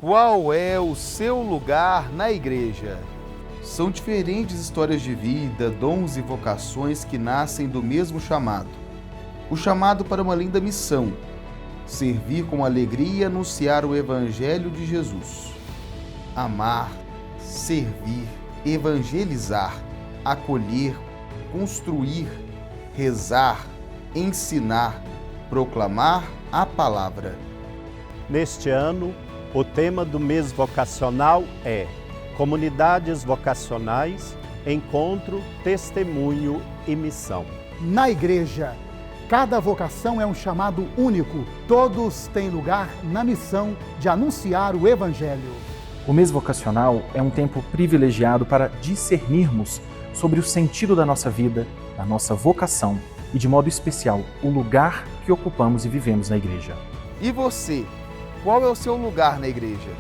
Qual é o seu lugar na igreja? São diferentes histórias de vida, dons e vocações que nascem do mesmo chamado. O chamado para uma linda missão: servir com alegria e anunciar o Evangelho de Jesus. Amar, servir, evangelizar, acolher, construir, rezar, ensinar, proclamar a palavra. Neste ano, o tema do mês vocacional é Comunidades Vocacionais, Encontro, Testemunho e Missão. Na igreja, cada vocação é um chamado único. Todos têm lugar na missão de anunciar o Evangelho. O mês vocacional é um tempo privilegiado para discernirmos sobre o sentido da nossa vida, da nossa vocação e, de modo especial, o lugar que ocupamos e vivemos na igreja. E você, qual é o seu lugar na igreja?